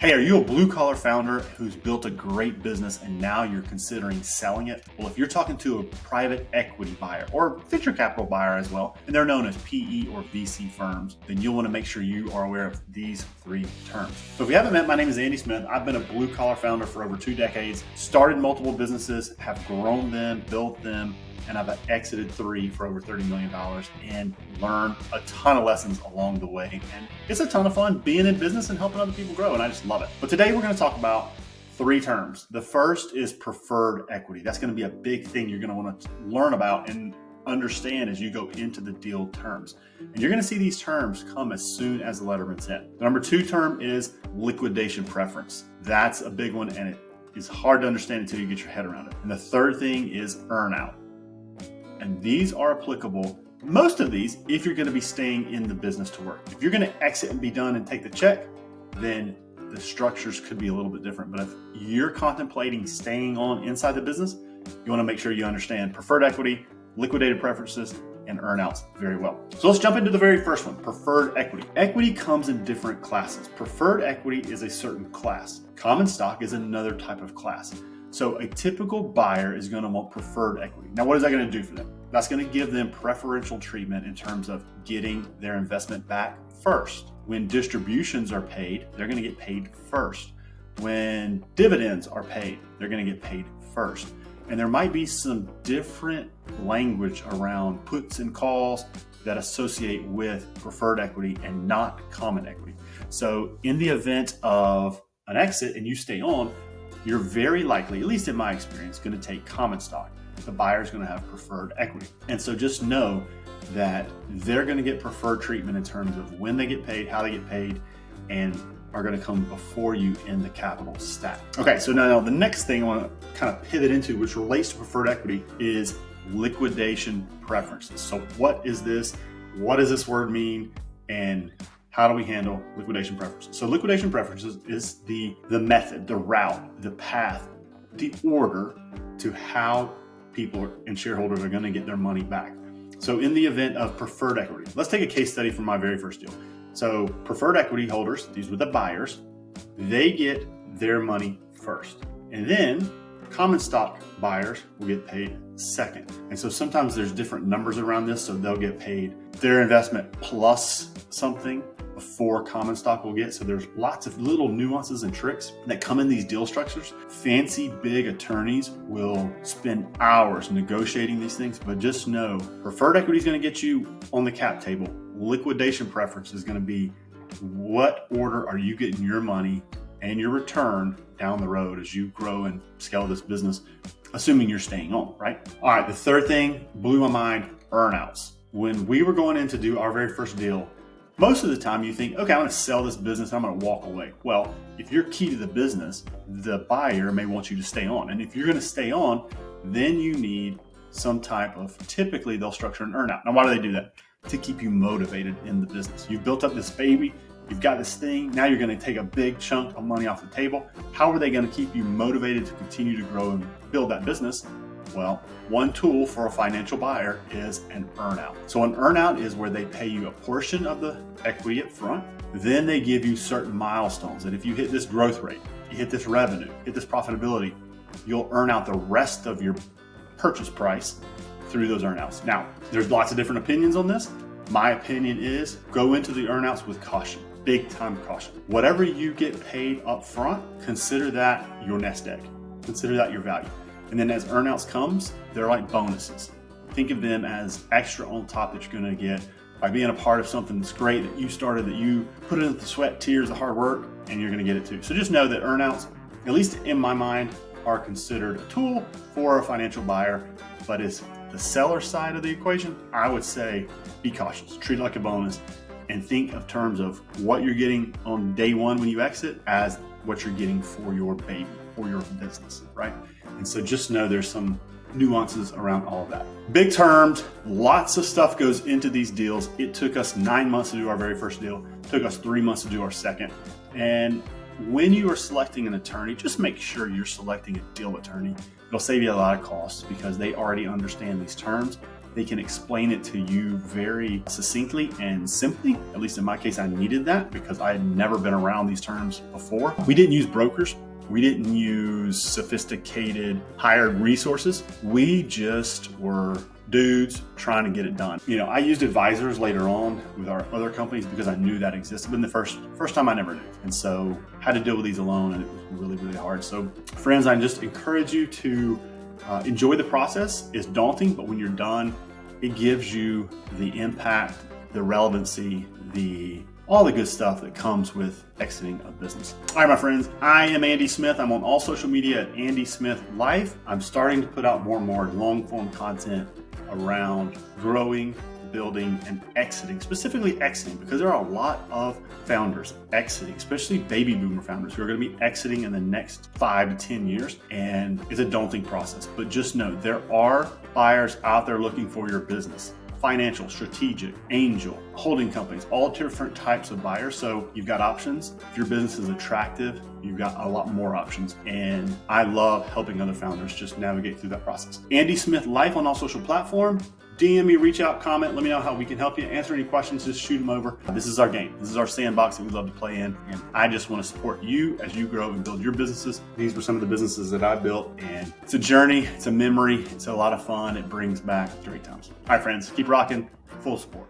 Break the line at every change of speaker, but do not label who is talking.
Hey, are you a blue collar founder who's built a great business and now you're considering selling it? Well, if you're talking to a private equity buyer or venture capital buyer as well, and they're known as PE or VC firms, then you'll want to make sure you are aware of these three terms. So if you haven't met, my name is Andy Smith. I've been a blue collar founder for over 2 decades, started multiple businesses, have grown them, built them, and I've exited 3 for over $30 million and learned a ton of lessons along the way. And it's a ton of fun being in business and helping other people grow, and I just love it. But today we're going to talk about 3 terms. The first is preferred equity. That's going to be a big thing you're going to want to learn about and understand as you go into the deal terms. And you're going to see these terms come as soon as the letterman's in. The number 2 term is liquidation preference. That's a big one, and it is hard to understand until you get your head around it. And the third thing is earnout. And these are applicable, most of these, if you're going to be staying in the business to work. If you're going to exit and be done and take the check, then the structures could be a little bit different. But if you're contemplating staying on inside the business, you want to make sure you understand preferred equity, liquidated preferences, and earnouts very well. So let's jump into the very first one, preferred equity. Equity comes in different classes. Preferred equity is a certain class. Common stock is another type of class. So a typical buyer is going to want preferred equity. Now, what is that going to do for them? That's going to give them preferential treatment in terms of getting their investment back first. When distributions are paid, they're going to get paid first. When dividends are paid, they're going to get paid first. And there might be some different language around puts and calls that associate with preferred equity and not common equity. So in the event of an exit and you stay on, you're very likely, at least in my experience, going to take common stock. The buyer is going to have preferred equity. And so just know that they're going to get preferred treatment in terms of when they get paid, how they get paid, and are going to come before you in the capital stack. Okay, so now the next thing I want to kind of pivot into, which relates to preferred equity, is liquidation preferences. So what is this? What does this word mean? And how do we handle liquidation preferences? So liquidation preferences is the method, the route, the path, the order to how people and shareholders are going to get their money back. So in the event of preferred equity, let's take a case study from my very first deal. So preferred equity holders, these were the buyers, they get their money first. And then common stock buyers will get paid second. And so sometimes there's different numbers around this. So they'll get paid their investment plus something before common stock will get. So there's lots of little nuances and tricks that come in these deal structures. Fancy big attorneys will spend hours negotiating these things, but just know preferred equity is going to get you on the cap table. Liquidation preference is going to be what order are you getting your money and your return down the road as you grow and scale this business, assuming you're staying on, right? All right, the third thing blew my mind, earnouts. When we were going in to do our very first deal, most of the time you think, okay, I'm going to sell this business, I'm going to walk away. Well, if you're key to the business, the buyer may want you to stay on. And if you're going to stay on, then you need some type of, typically they'll structure an earnout. Now, why do they do that? To keep you motivated in the business. You've built up this baby, you've got this thing, now you're going to take a big chunk of money off the table. How are they going to keep you motivated to continue to grow and build that business? Well, one tool for a financial buyer is an earnout. So an earnout is where they pay you a portion of the equity up front. Then they give you certain milestones that if you hit this growth rate, you hit this revenue, hit this profitability, you'll earn out the rest of your purchase price through those earnouts. Now, there's lots of different opinions on this. My opinion is go into the earnouts with caution, big time caution. Whatever you get paid up front, consider that your nest egg. Consider that your value. And then as earnouts comes, they're like bonuses. Think of them as extra on top that you're going to get by being a part of something that's great that you started, that you put in the sweat, tears, the hard work, and you're going to get it too. So just know that earnouts, at least in my mind, are considered a tool for a financial buyer, but as the seller side of the equation, I would say be cautious, treat it like a bonus, and think of terms of what you're getting on day one when you exit as what you're getting for your baby, for your business, right? And so just know there's some nuances around all of that. Big terms, lots of stuff goes into these deals. It took us 9 months to do our very first deal. It took us 3 months to do our second. And when you are selecting an attorney, just make sure you're selecting a deal attorney. It'll save you a lot of costs because they already understand these terms They can explain it to you very succinctly and simply. At least in my case, I needed that because I had never been around these terms before. We didn't use brokers. We didn't use sophisticated hired resources. We just were dudes trying to get it done. I used advisors later on with our other companies because I knew that existed. But the first time I never knew. And so had to deal with these alone, and it was really, really hard. So friends, I just encourage you to enjoy the process. It's daunting, but when you're done, it gives you the impact, the relevancy, all the good stuff that comes with exiting a business. All right, my friends, I am Andy Smith. I'm on all social media at Andy Smith Life. I'm starting to put out more and more long-form content around growing, building, and exiting, specifically exiting, because there are a lot of founders exiting, especially baby boomer founders who are going to be exiting in the next 5 to 10 years. And it's a daunting process, but just know there are buyers out there looking for your business. Financial, strategic, angel, holding companies, all different types of buyers. So you've got options. If your business is attractive, you've got a lot more options. And I love helping other founders just navigate through that process. Andy Smith Life on all social platforms. DM me, reach out, comment, let me know how we can help you. Answer any questions, just shoot them over. This is our game. This is our sandbox that we love to play in. And I just want to support you as you grow and build your businesses. These were some of the businesses that I built, and it's a journey, it's a memory, it's a lot of fun. It brings back great times. All right, friends, keep rocking, full support.